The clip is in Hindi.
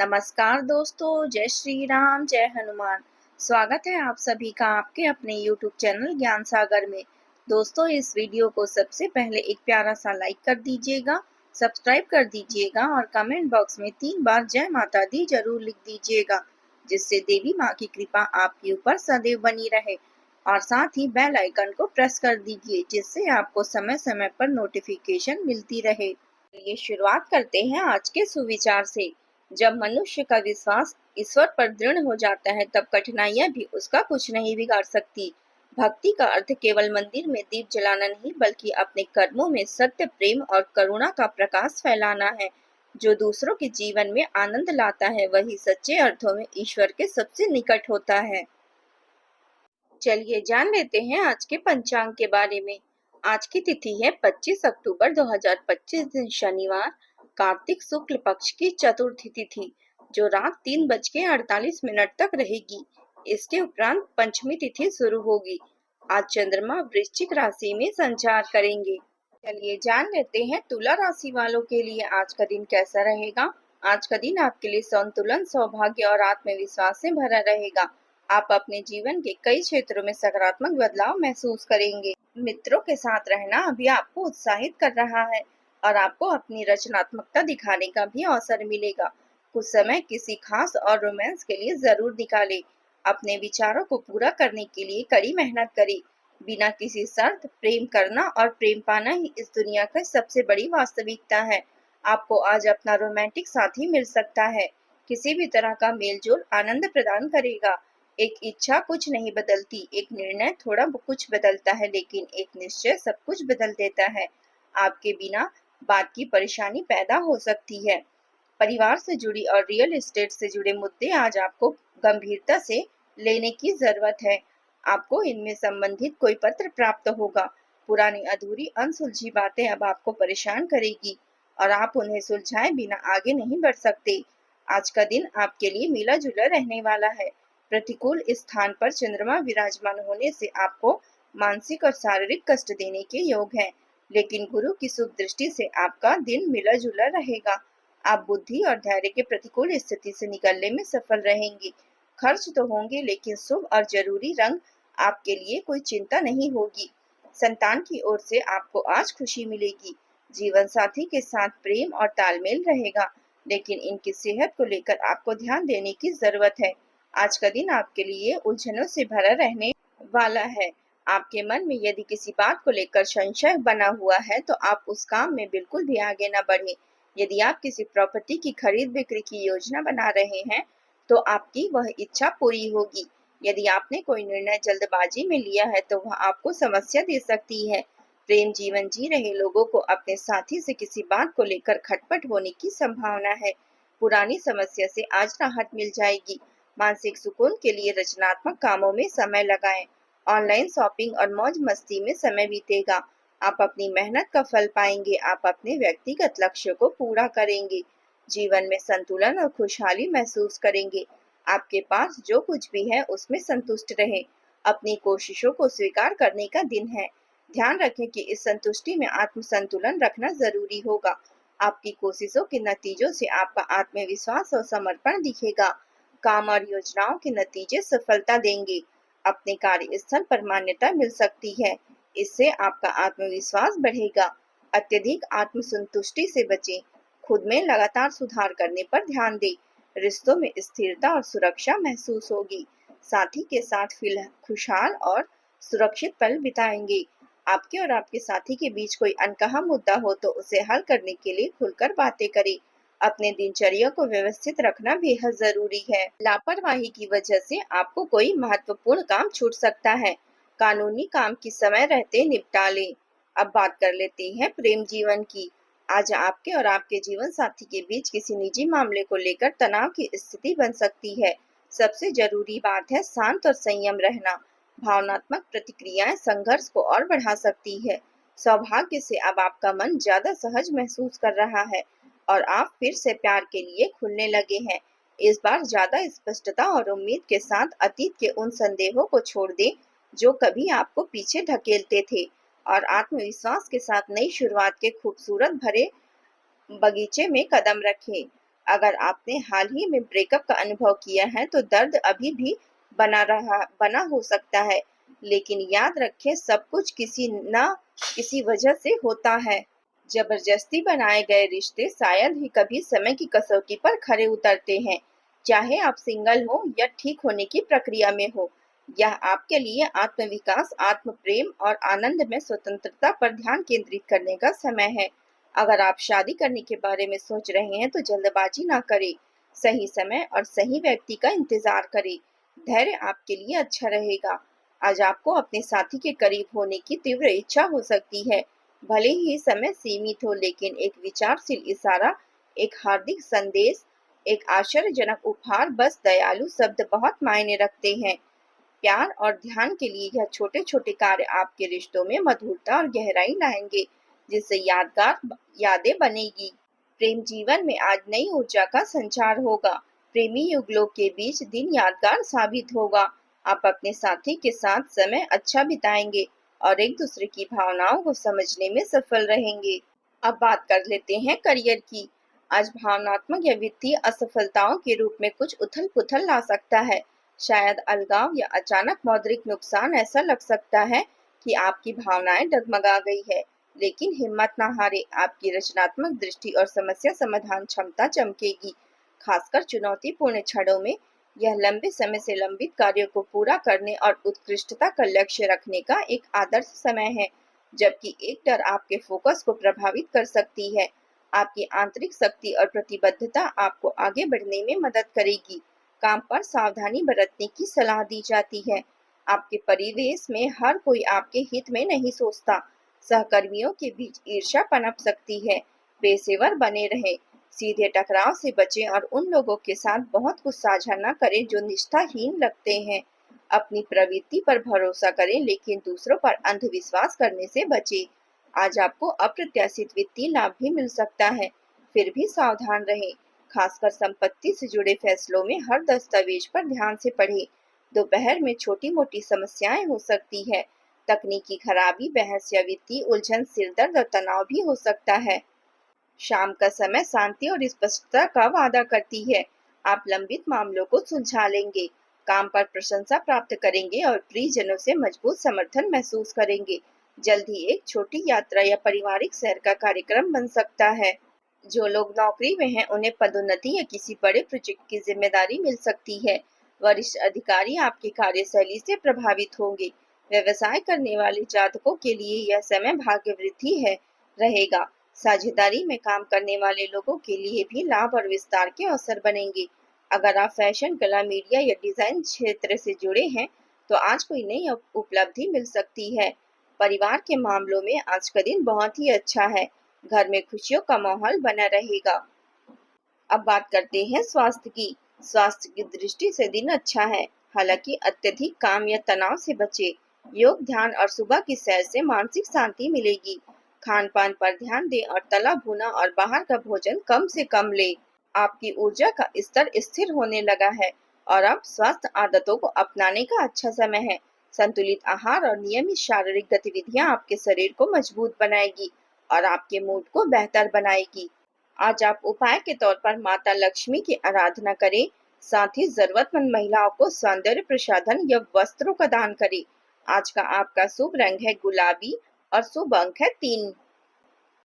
नमस्कार दोस्तों, जय श्री राम, जय हनुमान। स्वागत है आप सभी का आपके अपने YouTube चैनल ज्ञान सागर में। दोस्तों, इस वीडियो को सबसे पहले एक प्यारा सा लाइक कर दीजिएगा, सब्सक्राइब कर दीजिएगा और कमेंट बॉक्स में 3 बार जय माता दी जरूर लिख दीजिएगा, जिससे देवी माँ की कृपा आपके ऊपर सदैव बनी रहे। और साथ ही बेल आइकन को प्रेस कर दीजिए, जिससे आपको समय समय पर नोटिफिकेशन मिलती रहे। चलिए शुरुआत करते हैं आज के सुविचार से। जब मनुष्य का विश्वास ईश्वर पर दृढ़ हो जाता है, तब कठिनाइयां भी उसका कुछ नहीं बिगाड़ सकती। भक्ति का अर्थ केवल मंदिर में दीप जलाना नहीं, बल्कि अपने कर्मों में सत्य, प्रेम और करुणा का प्रकाश फैलाना है। जो दूसरों के जीवन में आनंद लाता है, वही सच्चे अर्थों में ईश्वर के सबसे निकट होता है। चलिए जान लेते हैं आज के पंचांग के बारे में। आज की तिथि है 25 अक्टूबर 2025 दिन शनिवार, कार्तिक शुक्ल पक्ष की चतुर्थी तिथि, जो रात 3:48 तक रहेगी। इसके उपरांत पंचमी तिथि शुरू होगी। आज चंद्रमा वृश्चिक राशि में संचार करेंगे। चलिए जान लेते हैं तुला राशि वालों के लिए आज का दिन कैसा रहेगा। आज का दिन आपके लिए संतुलन, सौभाग्य और आत्मविश्वास से भरा रहेगा। आप अपने जीवन के कई क्षेत्रों में सकारात्मक बदलाव महसूस करेंगे। मित्रों के साथ रहना अभी आपको उत्साहित कर रहा है और आपको अपनी रचनात्मकता दिखाने का भी अवसर मिलेगा। कुछ समय किसी खास और रोमांस के लिए जरूर निकालें। अपने विचारों को पूरा करने के लिए कड़ी मेहनत करें। बिना किसी शर्त प्रेम करना और प्रेम पाना ही इस दुनिया की सबसे बड़ी वास्तविकता है। आपको आज अपना रोमांटिक साथी मिल सकता है। किसी भी तरह का मेलजोल आनंद प्रदान करेगा। एक इच्छा कुछ नहीं बदलती, एक निर्णय थोड़ा कुछ बदलता है, लेकिन एक निश्चय सब कुछ बदल देता है। आपके बिना बात की परेशानी पैदा हो सकती है। परिवार से जुड़ी और रियल एस्टेट से जुड़े मुद्दे आज आपको गंभीरता से लेने की जरूरत है। आपको इनमें संबंधित कोई पत्र प्राप्त होगा। पुरानी अधूरी अनसुलझी बातें अब आपको परेशान करेगी और आप उन्हें सुलझाए बिना आगे नहीं बढ़ सकते। आज का दिन आपके लिए मिला जुला रहने वाला है। प्रतिकूल स्थान पर चंद्रमा विराजमान होने से आपको मानसिक और शारीरिक कष्ट देने के योग हैं, लेकिन गुरु की शुभ दृष्टि से आपका दिन मिला जुला रहेगा। आप बुद्धि और धैर्य के प्रतिकूल स्थिति से निकलने में सफल रहेंगे। खर्च तो होंगे, लेकिन शुभ और जरूरी रंग आपके लिए कोई चिंता नहीं होगी। संतान की ओर से आपको आज खुशी मिलेगी। जीवन साथी के साथ प्रेम और तालमेल रहेगा, लेकिन इनकी सेहत को लेकर आपको ध्यान देने की जरूरत है। आज का दिन आपके लिए उलझनों से भरा रहने वाला है। आपके मन में यदि किसी बात को लेकर संशय बना हुआ है, तो आप उस काम में बिल्कुल भी आगे न बढ़ें। यदि आप किसी प्रॉपर्टी की खरीद बिक्री की योजना बना रहे हैं, तो आपकी वह इच्छा पूरी होगी। यदि आपने कोई निर्णय जल्दबाजी में लिया है, तो वह आपको समस्या दे सकती है। प्रेम जीवन जी रहे लोगों को अपने साथी से किसी बात को लेकर खटपट होने की संभावना है। पुरानी समस्या से आज राहत मिल जाएगी। मानसिक सुकून के लिए रचनात्मक कामों में समय लगाएं। ऑनलाइन शॉपिंग और मौज मस्ती में समय बीतेगा। आप अपनी मेहनत का फल पाएंगे। आप अपने व्यक्तिगत लक्ष्य को पूरा करेंगे। जीवन में संतुलन और खुशहाली महसूस करेंगे। आपके पास जो कुछ भी है उसमें संतुष्ट रहें। अपनी कोशिशों को स्वीकार करने का दिन है। ध्यान रखें कि इस संतुष्टि में आत्म संतुलन रखना जरूरी होगा। आपकी कोशिशों के नतीजों से आपका आत्मविश्वास और समर्पण दिखेगा। काम और योजनाओं के नतीजे सफलता देंगे। अपने कार्यस्थल पर मान्यता मिल सकती है। इससे आपका आत्मविश्वास बढ़ेगा। अत्यधिक आत्मसंतुष्टि से बचें। खुद में लगातार सुधार करने पर ध्यान दें। रिश्तों में स्थिरता और सुरक्षा महसूस होगी। साथी के साथ खुशहाल और सुरक्षित पल बिताएंगे। आपके और आपके साथी के बीच कोई अनकहा मुद्दा हो तो उसे हल करने के लिए खुलकर बातें करें। अपने दिनचर्या को व्यवस्थित रखना बेहद जरूरी है। लापरवाही की वजह से आपको कोई महत्वपूर्ण काम छूट सकता है। कानूनी काम की समय रहते निपटा लें। अब बात कर लेते हैं प्रेम जीवन की। आज आपके और आपके जीवन साथी के बीच किसी निजी मामले को लेकर तनाव की स्थिति बन सकती है। सबसे जरूरी बात है शांत और संयम रहना। भावनात्मक प्रतिक्रियाएं संघर्ष को और बढ़ा सकती है। सौभाग्य से अब आपका मन ज्यादा सहज महसूस कर रहा है और आप फिर से प्यार के लिए खुलने लगे हैं। इस बार ज्यादा स्पष्टता और उम्मीद के साथ अतीत के उन संदेहों को छोड़ दें जो कभी आपको पीछे ढकेलते थे, और आत्मविश्वास के साथ नई शुरुआत के खूबसूरत भरे बगीचे में कदम रखें। अगर आपने हाल ही में ब्रेकअप का अनुभव किया है तो दर्द अभी भी बना हो सकता है, लेकिन याद रखें सब कुछ किसी न किसी वजह से होता है। जबरदस्ती बनाए गए रिश्ते शायद ही कभी समय की कसौटी पर खरे उतरते हैं। चाहे आप सिंगल हो या ठीक होने की प्रक्रिया में हो, यह आपके लिए आत्मविकास, आत्म प्रेम और आनंद में स्वतंत्रता पर ध्यान केंद्रित करने का समय है। अगर आप शादी करने के बारे में सोच रहे हैं तो जल्दबाजी ना करें। सही समय और सही व्यक्ति का इंतजार करें। धैर्य आपके लिए अच्छा रहेगा। आज आपको अपने साथी के करीब होने की तीव्र इच्छा हो सकती है। भले ही समय सीमित हो, लेकिन एक विचारशील इशारा, एक हार्दिक संदेश, एक आश्चर्यजनक उपहार, बस दयालु शब्द बहुत मायने रखते हैं। प्यार और ध्यान के लिए यह छोटे छोटे कार्य आपके रिश्तों में मधुरता और गहराई लाएंगे, जिससे यादगार यादें बनेगी। प्रेम जीवन में आज नई ऊर्जा का संचार होगा। प्रेमी युगलों के बीच दिन यादगार साबित होगा। आप अपने साथी के साथ समय अच्छा बिताएंगे और एक दूसरे की भावनाओं को समझने में सफल रहेंगे। अब बात कर लेते हैं करियर की। आज भावनात्मक या वित्तीय असफलताओं के रूप में कुछ उथल पुथल ला सकता है। शायद अलगाव या अचानक मौद्रिक नुकसान। ऐसा लग सकता है कि आपकी भावनाएं डगमगा गई है, लेकिन हिम्मत ना हारे। आपकी रचनात्मक दृष्टि और समस्या समाधान क्षमता चमकेगी। खासकर चुनौतीपूर्ण क्षणों में यह लंबे समय से लंबित कार्यों को पूरा करने और उत्कृष्टता का लक्ष्य रखने का एक आदर्श समय है। जबकि एक डर आपके फोकस को प्रभावित कर सकती है। आपकी आंतरिक शक्ति और प्रतिबद्धता आपको आगे बढ़ने में मदद करेगी। काम पर सावधानी बरतने की सलाह दी जाती है। आपके परिवेश में हर कोई आपके हित में नहीं सोचता। सहकर्मियों के बीच ईर्ष्या पनप सकती है। पेशेवर बने रहें, सीधे टकराव से बचें और उन लोगों के साथ बहुत कुछ साझा न करें जो निष्ठाहीन लगते हैं। अपनी प्रवृत्ति पर भरोसा करें, लेकिन दूसरों पर अंधविश्वास करने से बचें। आज आपको अप्रत्याशित वित्तीय लाभ भी मिल सकता है, फिर भी सावधान रहें। खासकर संपत्ति से जुड़े फैसलों में हर दस्तावेज पर ध्यान से पढ़ें। दोपहर में छोटी मोटी समस्याएं हो सकती है। तकनीकी खराबी, बहस या वित्तीय उलझन, सिरदर्द और तनाव भी हो सकता है। शाम का समय शांति और स्पष्टता का वादा करती है। आप लंबित मामलों को सुलझा लेंगे, काम पर प्रशंसा प्राप्त करेंगे और प्रियजनों से मजबूत समर्थन महसूस करेंगे। जल्द ही एक छोटी यात्रा या पारिवारिक सैर का कार्यक्रम बन सकता है। जो लोग नौकरी में हैं, उन्हें पदोन्नति या किसी बड़े प्रोजेक्ट की जिम्मेदारी मिल सकती है। वरिष्ठ अधिकारी आपकी कार्यशैली से प्रभावित होंगे। व्यवसाय करने वाले जातकों के लिए यह समय भाग्य वृद्धि है रहेगा। साझेदारी में काम करने वाले लोगों के लिए भी लाभ और विस्तार के अवसर बनेंगे। अगर आप फैशन, कला, मीडिया या डिजाइन क्षेत्र से जुड़े हैं तो आज कोई नई उपलब्धि मिल सकती है। परिवार के मामलों में आज का दिन बहुत ही अच्छा है। घर में खुशियों का माहौल बना रहेगा। अब बात करते हैं स्वास्थ्य की। स्वास्थ्य की दृष्टि से दिन अच्छा है, हालांकि अत्यधिक काम या तनाव से बचे। योग, ध्यान और सुबह की सैर से मानसिक शांति मिलेगी। खान पान पर ध्यान दें और तला भुना और बाहर का भोजन कम से कम लें। आपकी ऊर्जा का स्तर स्थिर होने लगा है और अब स्वस्थ आदतों को अपनाने का अच्छा समय है। संतुलित आहार और नियमित शारीरिक गतिविधियां आपके शरीर को मजबूत बनाएगी और आपके मूड को बेहतर बनाएगी। आज आप उपाय के तौर पर माता लक्ष्मी की आराधना करें। साथ ही जरूरतमंद महिलाओं को सौंदर्य प्रसाधन या वस्त्रों का दान करें। आज का आपका शुभ रंग है गुलाबी और शुभ अंक है 3।